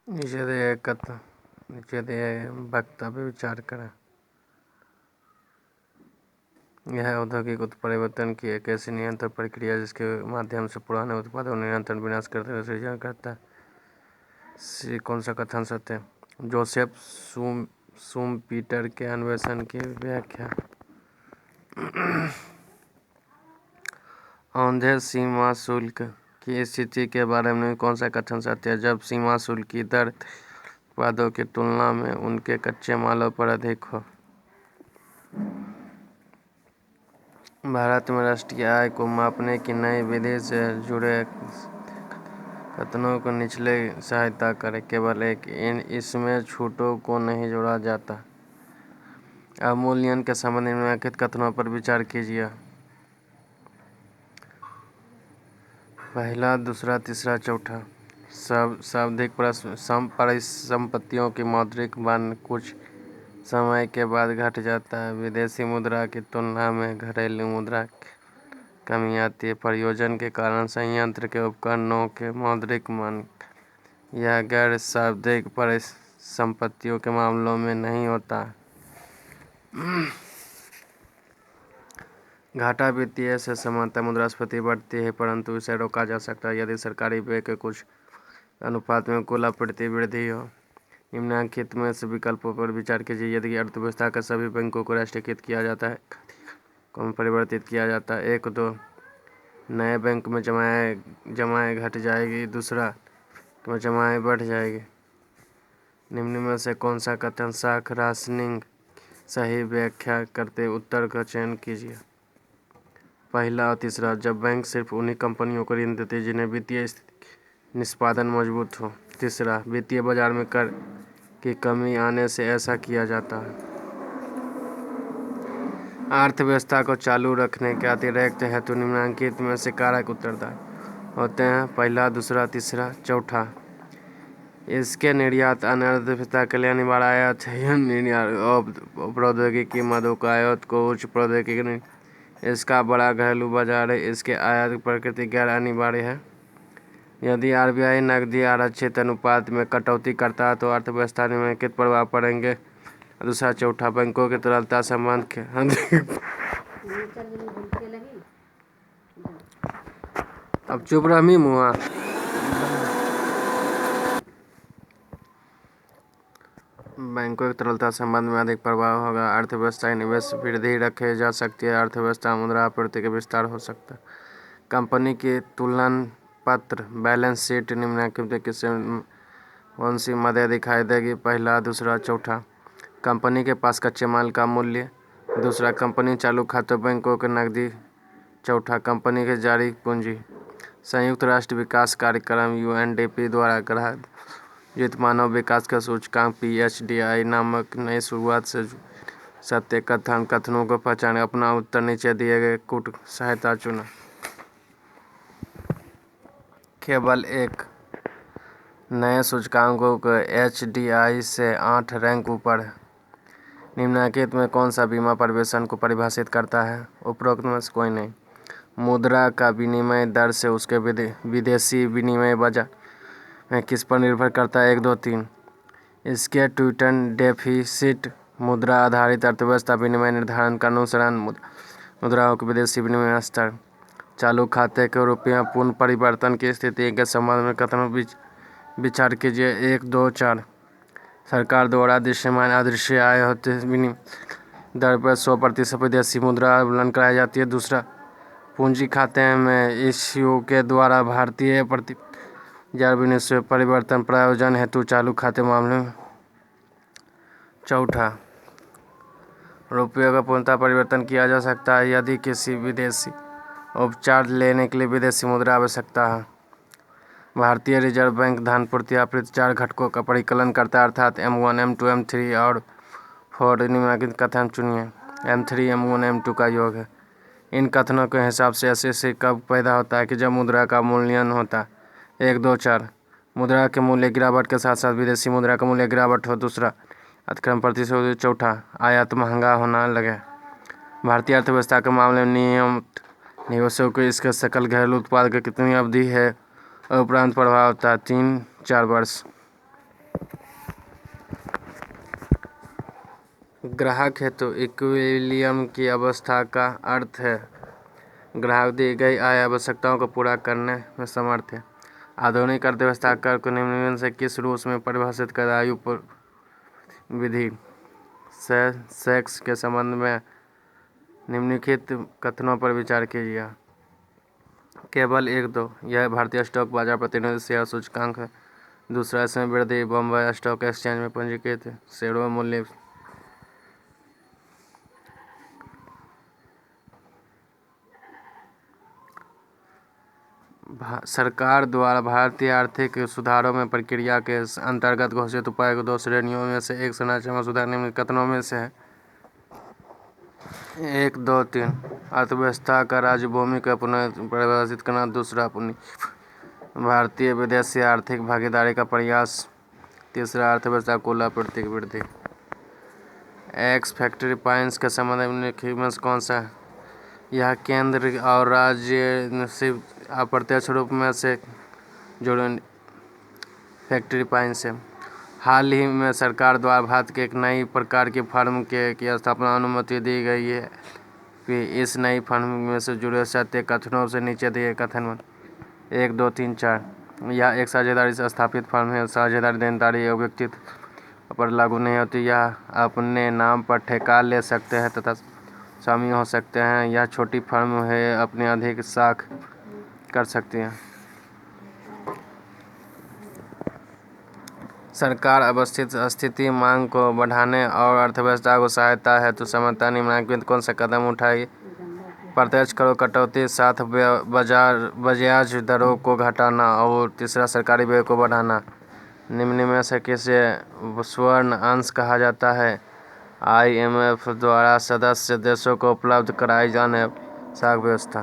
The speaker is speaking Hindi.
निषेध वक्तव्य विचार करें। यह औद्योगिक उत्परिवर्तन की एक ऐसी निरंतर प्रक्रिया है जिसके माध्यम से पुराने उत्पादों निरंतर विनाश करते हुए सृजन करता है। कौन सा कथन सत्य है? जोसेफ शुम्पीटर के अन्वेषण की व्याख्या। औंधे सीमा शुल्क की स्थिति के बारे में कौन सा कथन सत्य है? जब सीमा शुल्क की दर उत्पादों की तुलना में उनके कच्चे मालों पर अधिक हो। भारत में राष्ट्रीय आय को मापने की नई विधि से जुड़े कथनों को निचले सहायता करें। केवल इसमें छूटों को नहीं जोड़ा जाता। अवमूल्यन के संबंध में निम्नलिखित कथनों पर विचार कीजिए। पहला, दूसरा, तीसरा, चौथा। शाब्दिक परिसंपत्तियों की मौद्रिक मान कुछ समय के बाद घट जाता है। विदेशी मुद्रा की तुलना में घरेलू मुद्रा की कमी आती है। प्रयोजन के कारण संयंत्र के उपकरणों के मौद्रिक मान यह गैर शाब्दिक परिसंपत्तियों के मामलों में नहीं होता। घाटा वित्तीय से सामान्यतः मुद्रास्फीति बढ़ती है, परंतु इसे रोका जा सकता है यदि सरकारी व्यय के कुछ अनुपात में कुल आपूर्ति वृद्धि हो। निम्नलिखित में से विकल्पों पर विचार कीजिए। यदि अर्थव्यवस्था के सभी बैंकों को राष्ट्रीयकृत किया जाता है, को परिवर्तित किया जाता है। 1-2 नए बैंक में जमाएं घट जाएगी, दूसरा में जमाएं बढ़ जाएगी। निम्न में से कौन सा कथन शाख राशनिंग सही व्याख्या करते उत्तर का चयन कीजिए। पहला और तीसरा, जब बैंक सिर्फ उन्हीं कंपनियों को ऋण देते हैं जिन्हें वित्तीय निष्पादन मजबूत हो। तीसरा, वित्तीय बाजार में कर की कमी आने से ऐसा किया जाता है। अर्थव्यवस्था को चालू रखने के अतिरिक्त हेतु निम्नलिखित में से कारक उत्तरदायी होते हैं। पहला, दूसरा, तीसरा, चौथा। इसके निर्यात अन्य अर्थव्यवस्था के लिए अनिवार्य आयात है। यह निर्यात प्रौद्योगिकी मदों का आयात को उच्च प्रौद्योगिकी इसका बड़ा घरेलू बाजार है। इसके आयात की प्रकृति गैर अनिवार्य है। यदि आरबीआई नकदी आरक्षित अनुपात में कटौती करता है तो अर्थव्यवस्था में निम्नलिखित प्रभाव पड़ेंगे। दूसरा, चौथा, बैंकों के तरलता संबंध के अब चुप रही मुआ। बैंकों की तरलता संबंध में अधिक प्रभाव होगा। अर्थव्यवस्था निवेश वृद्धि रखे जा सकती है। अर्थव्यवस्था मुद्रा आपूर्ति के विस्तार हो सकता है। कंपनी की तुलन पत्र बैलेंस शीट निम्नलिखित किससे कौन सी मदद दिखाई देगी। पहला, दूसरा, चौथा। कंपनी के पास कच्चे माल का मूल्य। दूसरा, कंपनी चालू खातों बैंकों के नकदी। चौथा, कंपनी के जारी पूंजी। संयुक्त राष्ट्र विकास कार्यक्रम यूएनडीपी द्वारा ग्राहक मानव विकास का सूचकांक PHDI नामक नई शुरुआत से सत्य कथनों को पहचाने। अपना उत्तर नीचे दिए गए कूट सहायता चुना। केवल एक नए सूचकांकों को HDI से 8 रैंक ऊपर है। निम्नलिखित में कौन सा बीमा परिवेशन को परिभाषित करता है? उपरोक्त में से कोई नहीं। मुद्रा का विनिमय दर से उसके विदेशी विनिमय बाजार में किस पर निर्भर करता है? 1, 2, 3। इसके ट्यूटन डेफिसिट मुद्रा आधारित अर्थव्यवस्था विनिमय निर्धारण का अनुसरण मुद्राओं के विदेशी विनिमय स्तर। चालू खाते के रुपया पूर्ण परिवर्तन की स्थिति के संबंध में कथनों विचार कीजिए। 1, 2, 4। सरकार द्वारा दृश्यमान अदृश्य आय होते विनिमय दर पर 100% विदेशी मुद्रा अवमूल्यन कराई जाती है। दूसरा, पूंजी खाते में इश्यू के द्वारा भारतीय बाजार विनिमय परिवर्तन प्रयोजन हेतु चालू खाते मामले में। चौथा, रुपये का पूर्णतः परिवर्तन किया जा सकता है यदि किसी विदेशी उपचार लेने के लिए विदेशी मुद्रा आवश्यकता है। भारतीय रिजर्व बैंक धनपूर्ति आपूर्ति 4 घटकों का परिकलन करता है, अर्थात M1, M2, M3 और 4। निम्नलिखित कथन चुनिए। M3 M1 M2 का योग है। इन कथनों के हिसाब से ऐसे कब पैदा होता है कि जब मुद्रा का मूल्यांकन होता है। 1, 2, 4। मुद्रा के मूल्य गिरावट के साथ साथ विदेशी मुद्रा का मूल्य गिरावट हो। दूसरा, अतिक्रमण प्रतिशत। चौथा, आयात महंगा होना लगे। भारतीय अर्थव्यवस्था के मामले में नियमित निवेशों को इसके सकल घरेलू उत्पाद की कितनी अवधि है और उपरांत प्रभाव होता है? 3-4 वर्ष। ग्राहक हेतु इक्विलिब्रियम की अवस्था का अर्थ है ग्राहक दी गई आय आवश्यकताओं को पूरा करने में समर्थ है। आधुनिक अर्थव्यवस्था कर को निम्न से किस रूप में परिभाषित कर आयु पर विधि से सेक्स के संबंध में निम्नलिखित कथनों पर विचार कीजिए। केवल 1-2 यह भारतीय स्टॉक बाजार प्रतिनिधि शेयर सूचकांक है। दूसरा, इसमें वृद्धि बॉम्बे स्टॉक एक्सचेंज में पंजीकृत शेयरों मूल्य सरकार द्वारा भारतीय आर्थिक सुधारों में प्रक्रिया के अंतर्गत घोषित उपाय को 2 श्रेणियों में से एक संरचना सुधार निम्न कथनों में से है। 1, 2, 3 अर्थव्यवस्था का राज्य भूमि को पुनः परिभाषित करना। दूसरा, अपनी भारतीय विदेशी आर्थिक भागीदारी का प्रयास। तीसरा, अर्थव्यवस्था कुल आपूर्ति की वृद्धि। एक्स फैक्ट्री पॉइंट्स के संबंध में निम्नलिखित में से कौन सा है? यह केंद्र और राज्य से अप्रत्यक्ष रूप में से जुड़े फैक्ट्री पॉइंट्स है। हाल ही में सरकार द्वारा भारत के एक नई प्रकार की फर्म की स्थापना अनुमति दी गई है कि इस नई फर्म में से जुड़े सत्य कथनों से नीचे दिए कथन 1, 2, 3, 4 यह एक साझेदारी से स्थापित फर्म है। साझेदारी देनदारी या व्यक्तित्व पर लागू नहीं होती। यह अपने नाम पर ठेका ले सकते हैं तथा स्वामी हो सकते हैं। यह छोटी फर्म है अपनी अधिक साख कर सकती है। सरकार अवस्थित स्थिति मांग को बढ़ाने और अर्थव्यवस्था को सहायता हेतु समर्थन निम्नलिखित कौन सा कदम उठाई? प्रत्यक्ष करों कटौती, साथ ब्याज दरों को घटाना और तीसरा, सरकारी व्यय को बढ़ाना। निम्न में से किसे स्वर्ण अंश कहा जाता है? IMF द्वारा सदस्य देशों को उपलब्ध कराई जाने साख व्यवस्था।